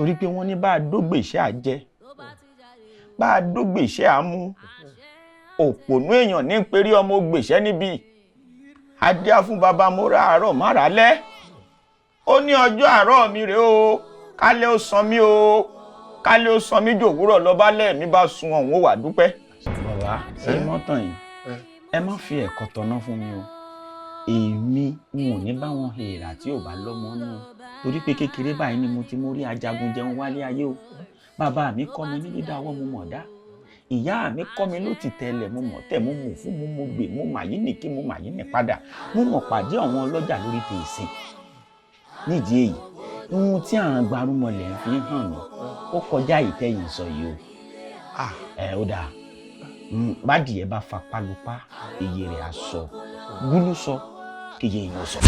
torí pé wọ́n ní bá a dógbè iṣẹ́ àjẹ́ bá a dógbè iṣẹ́ àmú òpònú èèyàn ní péré ọmọ gbèsẹ́ níbí adíá fún baba mo ra àárọ̀ má ra lẹ́ ó ní ọjọ́ àárọ̀ mi rèé o kálẹ̀ ó san mí o kálẹ̀ ó san mí jòwúrọ̀ lọ́bálẹ̀ mi bá sun ọ̀hún ó wà dúpẹ́. bàbá ṣé mọ́tàn yìí ẹ má fi ẹ̀kọ́ tọ̀nà fún mi o èmi n ò ní bá wọn hèèrà tí ò bá lọ́mọ nù torí pé kékeré báyìí ni mo ti mú rí ajagun jẹun wálé ayé o bàbá mi kọ́ mi ní dídáwọ́ mo mọ̀ dá ìyá mi kọ́ mi ló ti tẹ̀lẹ̀ mo mọ̀ tẹ̀ mo mọ̀ fún mo mo gbè mo mà yí nìkí mo mà yí nì padà mo mọ̀ pàdé àwọn ọlọ́jà lórí tèèsì nídìí èyí ohun tí àwọn gbarumọlẹ̀ ń fi hàn mí ó kọjá ìtẹ̀yìn sọ yìí o ó dáa bádìyẹ bá fapá lupá iye rẹ̀ á sọ gúlú sọ iye èèyàn sọ.